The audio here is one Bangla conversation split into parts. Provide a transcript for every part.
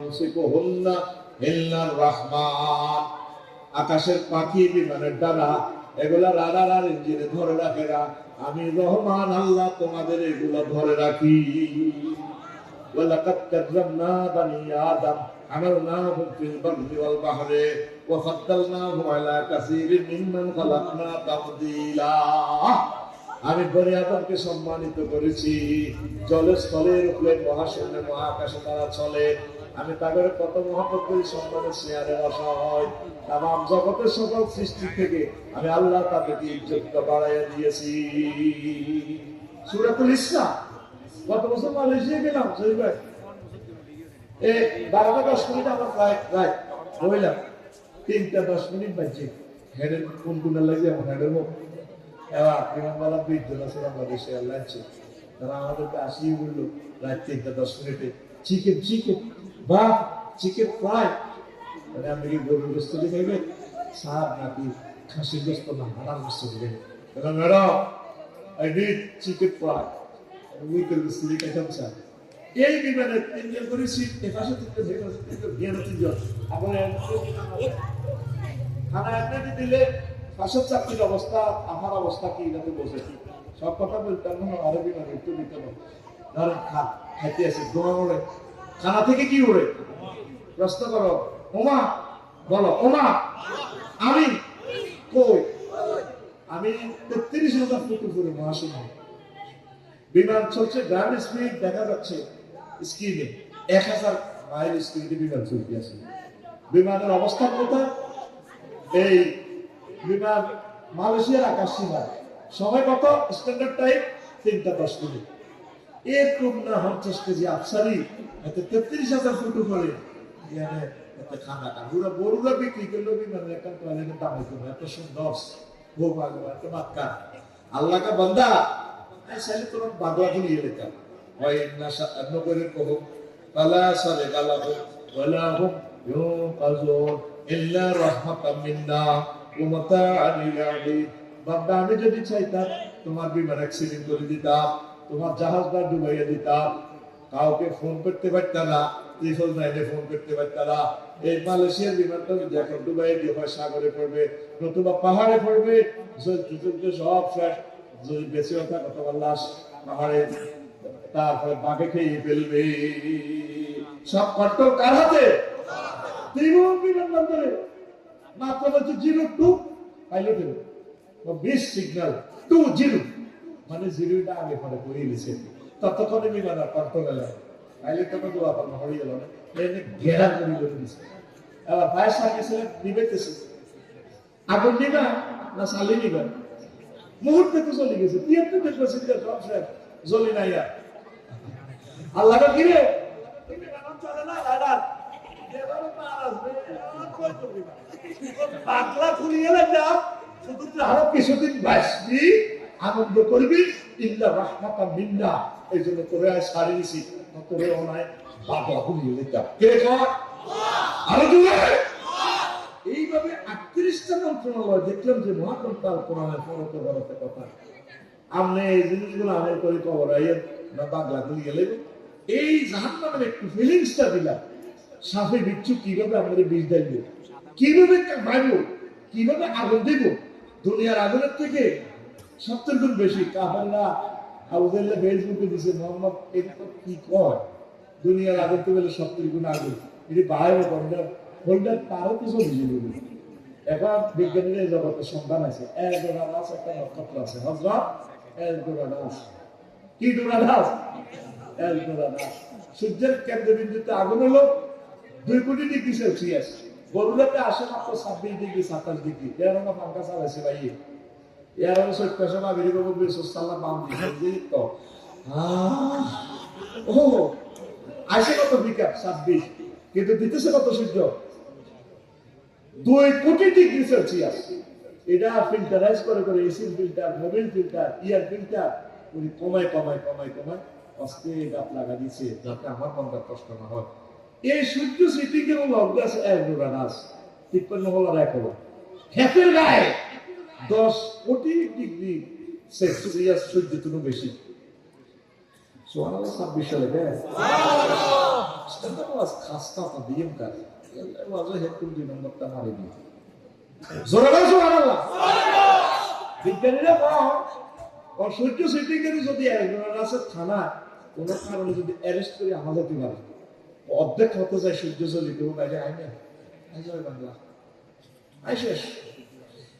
ইয়ামসিকুহুন্না ইল্লার রাহমান। আকাশের পাখি, বিমানের ডানা, এগুলা রাডার আর ইঞ্জিনে ধরে রাখে না, আমি রহমান আল্লাহ তোমাদের এগুলো ধরে রাখি। ওয়ালাকাদ কাররামনা বানি আদম হামালনাহুম ফিল বাররি ওয়াল বাহরি ওয়া ফাদ্দালনাহুম আলা কাসীরিন মিম্মান খালাকনা তাফদীলা। আমি বনি আদমকে সম্মানিত করেছি, জলে স্থলের উপরে, মহাশূন্যে, মহাকাশে তারা চলে, আমি তাদের কত মহব্বত করি, সম্মানের শেয়ারে আসা হয়। তামাম জগতের সকল সৃষ্টি থেকে আমি আল্লাহ তাদেরকে ইজ্জতটা বাড়াইয়া দিয়েছি। সূরাতুল ইসরা। গত বছর মালয়েশিয়া গেলাম, ভাই এই 12টা 10 মিনিট আমার রাইট বললাম, 3টা 10 মিনিট বাজছে। হেডের কোন কোনা লাগে আমার হেডের মুখ এবার বিমানবালা 20 জন আছে বাংলাদেশে এয়ারলাইন্সে, তারা আমাদেরকে আসিয়ে বললো রাত 3টা 10 মিনিটে চিকেন বা চিকেন ফ্রাই, মানে আপনি কি গরুর গোস্ত দেখাইবে সার নাকি খাসির গোস্ত না হারার গোস্ত দেখাইবে? Madam I need chicken fry উইকের গোস্ত দেখাইতাম স্যার। এই বিমানে 3 জন করে সিট, এপাশে 3জন ভিয়ানো 3 জন, আবার খানা একটা দিলে পাশের চাকরির অবস্থা, আমার অবস্থা কি এটা তো বসেছি, সব কথা বলতাম না, আরবি মানে একটু দিতে না। ধরেন খাইতে আছে, ধোঁয়া ওড়ে, খানা থেকে কি ওড়ে? প্রশ্ন করো, ওমা বলো, ওমা আমি কই? আমি 33,000 ফুট উপরে মহাশূন্য, বিমান চলছে, গ্রাউন্ড স্পিড দেখা যাচ্ছে স্ক্রিনে 1000 মাইল স্পিডে বিমান চলতে আছে। বিমানের অবস্থান কোথায়? এই বিমান মালয়েশিয়ার আকাশ সীমা। সময় কত? স্ট্যান্ডার্ড টাইম 3টা 10 মিনিট। এরকম না 50 কেজি আফসারি, এতে 33,000 ফুট উপরে খানা পুরো বড়ুরা বিক্রি করলো বিমানের একটা টয়লেটের দাম হইতো না, এত সুন্দর খুব ভালো, এত মাক্কা। আল্লাহ কা বান্দা সাইলে তোর বাদলা নিয়ে লেতাম হয় না সান্ন করে কহো তালা সালে গালাবো ওয়ালা হুম ইউকাজুন ইল্লা রাহমাতাম মিন্না ওয়া মাতাআন লিল আলিম। বান্দা আমি যদি চাইতাম তোমার বিমান অ্যাক্সিডেন্ট করে দিতাম, তোমার জাহাজটা ডুবাইয়া দিতাম, কাউকে ফোন করতে পারতাম না, ত্রিফল নাইনে ফোন করতে পারতাম না। এই মালয়েশিয়ার বিমানটা যখন ডুবাইয়া দিয়ে হয় সাগরে পড়বে, নতুবা পাহাড়ে পড়বে, সব শেষ, যদি বেঁচে ওঠা কতবার লাশ পাহাড়ে, তারপরে বাঘে খেয়ে ফেলবে। সব কন্ট্রোল কার হাতে? ত্রিভুবন বিমানবন্দরে মাত্র হচ্ছে 02 পাইলটের 20 সিগন্যাল 20, মানে 0টা আগে পরে করে দিয়েছে, ততক্ষণে বিমান কন্ট্রোল এলো, পাইলট তো দোয়া পাবো হয়ে গেল না, এনে ঘেরা করে দিয়েছে। এবার ফায়ার সার্ভিসে নিবেতেছে, আগুন নিবা না সালি নিবা, মুহূর্তে তো চলে গেছে, 73% সব শেষ, জ্বলি নাই আর। আল্লাহ কি রে চলে না রাডার পাতলা খুলি গেলে যাও, শুধু আরো কিছুদিন বাঁচবি, আনন্দ করবি, ইল্লা রাহমাতাম মিন্না। এই জন্য তোরে আয় সারি দিছি, তোরে অনায় বাদলা খুলি গেলে যাও, কে কর আরো জোরে। এইভাবে 38টা মন্ত্রণালয় দেখলাম যে মহাকন্তাল কোরআনের ফরতে বলতে কথা, আপনি এই জিনিসগুলো আমের করে খবর আইয়েন না বাংলা খুলি গেলে। এই জাহান্নামের একটু ফিলিংসটা দিলাম, সাপে বিচ্ছু কিভাবে আমাদের বীজ দেব, কিভাবে মারব, কিভাবে আগুন দেব, দুনিয়ার আগুনের থেকে 70 গুণ বেশি। কাফেররা আবুজাল্লাহ ফেসবুকে দিছে, মোহাম্মদ কি কয়, দুনিয়ার আগুন তো বলে 70 গুণ আগুন, এটি বাইরে হোল্ডার তারও কিছু বুঝে। এখন বিজ্ঞানীদের জগতের সন্ধান আছে, এলডোরাডাস একটা নক্ষত্র আছে, হযরত এলডোরাডাস। কি ডোরাডাস? এলডোরাডাস। সূর্যের কেন্দ্রবিন্দুতে আগুন হলো 2 কোটি ডিগ্রি সেলসিয়াস, বরুলাতে আসে মাত্র 26 ডিগ্রি 27 ডিগ্রি। এর না পাঙ্কা চালাইছে ভাই, এর হলো 70 না বেরিয়ে বলবে সুসাল্লাহ বাম দিকে তো ও আসে কত বিকাপ 26, কিন্তু দিতেছে কত সূর্য 2 কোটি ডিগ্রি সেলসিয়াস। এটা ফিল্টারাইজ করে করে এসি ফিল্টার, মোবাইল ফিল্টার, ইয়ার ফিল্টার উনি কমায় আস্তে গাছ লাগা দিচ্ছে যাতে আমার মনটা কষ্ট না হয়। এই সূর্য সিটি কেন লগ্রাস এলডোরাডাস 53 হলার 1 হলো ক্ষেতের গায়ে 10 কোটি ডিগ্রি সেলসিয়াস সূর্য থেকে বেশি। সুবহানাল্লাহ 26 সালে Aslında was khasta tabiim kare. Wazo hekkun 2 নম্বরটা মারি নি। জোরে বলো সুবহানাল্লাহ। বিজ্ঞানীরা সূর্য সিটিকে যদি রাসের থানা কোনো কারণে যদি অ্যারেস্ট করে আমাদের দিবার অর্ধেক হতে যায় সূর্য জ্বলিত বাইরে আইনে জয় বাংলা আইশেষ।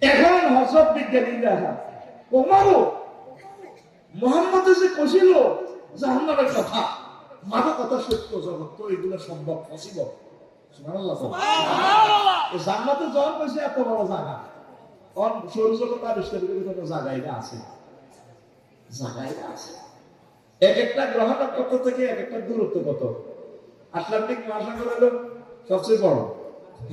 এখন হযরত বিজ্ঞানীরা ওমরও মুহাম্মদ যে কইছিল জাহান্নামের কথা মাথা কথা সত্য জগৎ তো এগুলো সম্ভব পসিবল। সুবহানাল্লাহ সুবহানাল্লাহ। এই জান্নাতে যাওয়ার কইছে এত বড় জায়গা কোন সৌরজগৎ আবিষ্কার করে কোনো জায়গায় আছে জায়গায় আছে। এক একটা গ্রহ নক্ষত্র থেকে এক একটা দূরত্ব কত? আটলান্টিক মহাসাগর হলো সবচেয়ে বড়,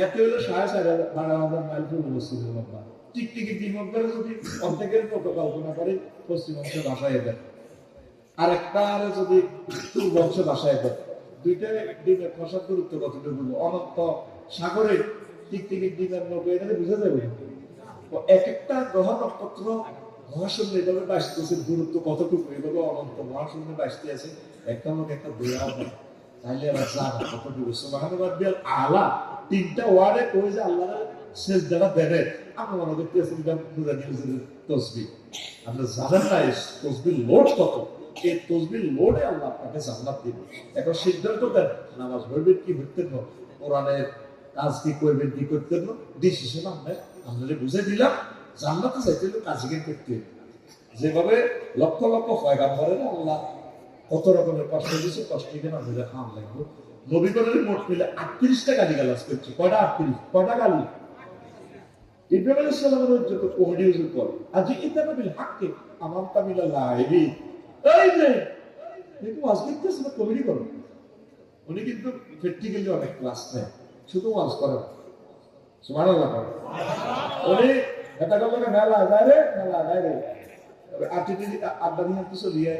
এতে হলো 12,500 মাইল পূর্ব পশ্চিমে লম্বা। টিকটিকি দ্বীপের যদি অর্ধেকের মতো কল্পনা করে পশ্চিম অংশে ভাষায় দেয়, আরেকটা যদি পূর্ব অংশে ভাষায় দেয়, দুইটা দ্বীপের খসার দূরত্ব কতটুকু? অনন্ত সাগরে টিকটিকি দ্বীপের নৌকো এখানে বুঝে যাবে। এক একটা গ্রহ নক্ষত্র মহাশূন্য এভাবে বাঁচতেছে, দূরত্ব কতটুকু এভাবে অনন্ত মহাশূন্য বাঁচতে আছে, একটা লোক একটা দোয়া হয় তাইলে আবার জানা কতটুকু। সুবহানাল্লাহ আলা 3টা ওয়ার্ডে কই যে আল্লাহ সিজদাটা দেবে। আমরা মনে করতেছি এটা পুরা নিউজের তাসবিহ, আপনি জানেন না তাসবিহ লোড কত? এই তাসবিহ লোডে আল্লাহ আপনাকে জান্নাত দিবে। এখন সিদ্ধান্ত দেন নামাজ পড়বেন কি পড়তেন না, কোরআনের কাজ কি করবেন কি করতেন না, ডিসিশন আমরা বুঝে দিলাম। জান্নাতে যাইতে হলে কাজকে করতে, যেভাবে লক্ষ লক্ষ পয়গাম্বরের আল্লাহ কত রকমের কষ্ট দিয়েছে, কষ্ট কিনা আমাদের খাম লাগবে। নবীগণের মোট মিলে 38টা গালিগালাজ করছে। কয়টা? 38। কয়টা গালি? ইব্রাহিম আলাইহিস সালামের যত কমেডি ইউজ করে আজ ইতানা বিল হক আমার তামিলা লাইবি এই যে কিন্তু আজকে তো কমেডি করে। উনি কিন্তু প্র্যাকটিক্যালি অনেক ক্লাস নেয়, শুধু ওয়াজ করে। সুবহানাল্লাহ। উনি এটা কথা মেলা যায় রে, মেলা যায় রে আর্টিফিশিয়াল আড্ডা নিয়ে তো চলিয়ে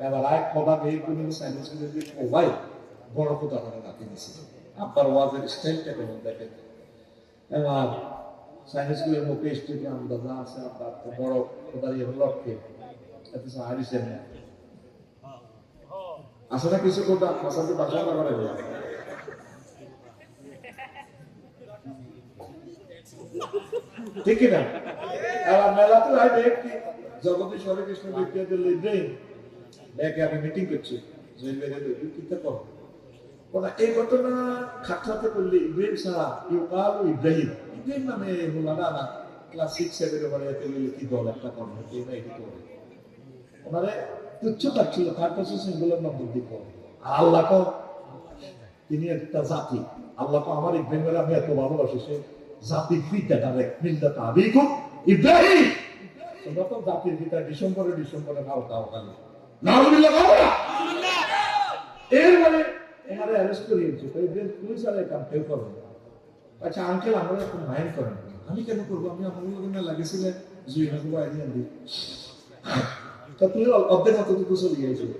এবার আয় খোদা মেয়ে কোনো সাইন্স যদি ভাই বড় কথা করে রাখি দিচ্ছে। আপনার ওয়াজের স্টাইলটা কেমন দেখেন? এবার সাইন্স স্কুলের মুখে স্টেটে আন্দাজা আছে আপনার বড় খোদার লক্ষ্যে এত হারিসেন না আসে না কিছু কথা আপনার সাথে বাসা না করে ঠিক না? এবার মেলাতে হয় দেখি জগদীশ হরে কৃষ্ণ বিদ্যালয় ইব্রাহিম ব্যাগে আমি মিটিং করছি, এই ঘটনা খাটখাতে করলে ইব্রাহিম ছাড়া ইউকাল ইব্রাহিম ইব্রাহিম নামে মোলানা না ক্লাস 6-7 কি দল একটা করবে ওনারে তুচ্ছ থাকছিল, তার কাছে সিঙ্গুলার নম্বর দিব। আর আল্লাহ তিনি একটা জাতি, আল্লাহ আমার ইব্রাহিমের আমি এত ভালোবাসি, সে জাতির পিতা ডাইরেক্ট মিল্লাত আবিকুম ইব্রাহিম। তোমরা তো জাতির পিতা ডিসেম্বরে নাও দাও খালি নাউজুবিল্লাহ বাবা। এর মানে এনারে অ্যারেস্ট করিয়েছে, তো ইব্রাহিম পুলিশ আর কাম কেউ করবে। আচ্ছা আঙ্কেল আমরা একটু মাইন্ড করেন, আমি কেন করবো? আমি আমার লোকের লাগিয়েছিলেন জুইনাকে আইডিয়া দিই, তা তুমি অর্ধেক কতটুকু চলে গিয়েছিল।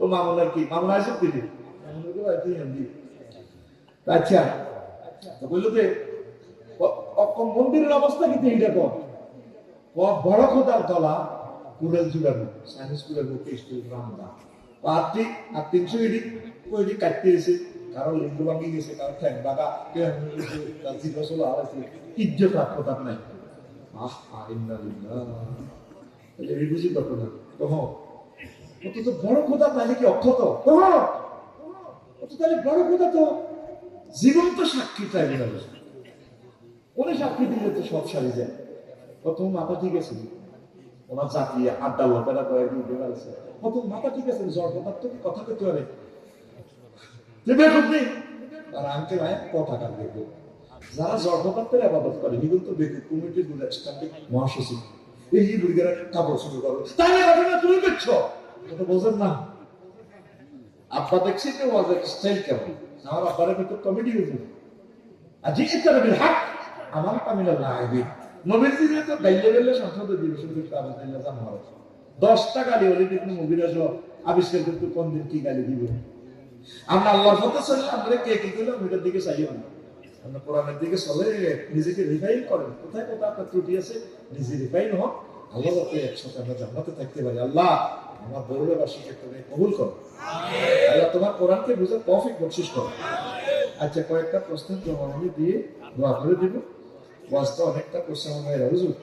ও মামলার কি মামলা আছে দিদি আচ্ছা বললো যে মন্দিরের অবস্থা কিন্তু এইরকম বড় খোদার তলা কুড়েল জুড়ানো সাইন্স স্কুলের মুখে স্কুল রামদা আর 300 ইডি কাটতে এসে কারো লিঙ্গ ভাঙি গেছে, কারো ঠ্যাং বাগা জিজ্ঞাসা আছে ইজ্জত রাখতাম নাই। এই বুঝি ঘটনা তখন অত বড় খোদা তাহলে কি অক্ষত? তাহলে বড় খোদা তো জীবন্ত সাক্ষী ট্রাইব্যুনাল, উনি সাক্ষী দিলে তো সব সারি যায়। প্রথম মাথা ঠিক আছে, ওনার জাতি আড্ডা লোকেরা কয়েকদিন বেড়াচ্ছে, প্রথম মাথা ঠিক আছে, জ্বর পদার্থ কি কথা করতে পারে? আর আঙ্কেল কথা কান দেখবে যারা জ্বর পদার্থের আবাদত করে এগুলো তো দেখে কমিটির মহাসচিব এই বুড়িরা কাপড় শুরু করো, তাহলে ঘটনা তুমি করছো এটা বোঝেন না। আব্বা দেখছি যে ওয়াজের স্টাইল কেমন, আমার আব্বারের ভিতর কমেডি হয়েছে। আর যে ইত্যাদি হাক আমার তামিলা লাগবে নবীর দিনে তো গাইলে গেলে সংসদ অধিবেশন করতে আবেদন জানা হয় 10টা গালি হলে কিন্তু মুভিরা সব আবিষ্কার করতে কোন দিন কি গালি দিবে। আমরা আল্লাহর পথে চললে আমরা কে কি করলাম ওইটার দিকে চাইও না, আমরা কোরআনের দিকে চলে নিজেকে রিফাইন করেন, কোথায় কোথায় আপনার ত্রুটি আছে নিজে রিফাইন হোক, আল্লাহ যাতে একসাথে আমরা জান্নাতে থাকতে পারি। আল্লাহ আমার বরুণাবাসীকে তুমি কবুল করো। আল্লাহ তোমার কোরআনকে বুঝে তৌফিক বকশিশ করো। আচ্ছা, কয়েকটা প্রশ্নের জবাব আমি দিয়ে দোয়া করে দিব। ওয়াজটা অনেকটা করছে আমার ভাইরা, হুজুর।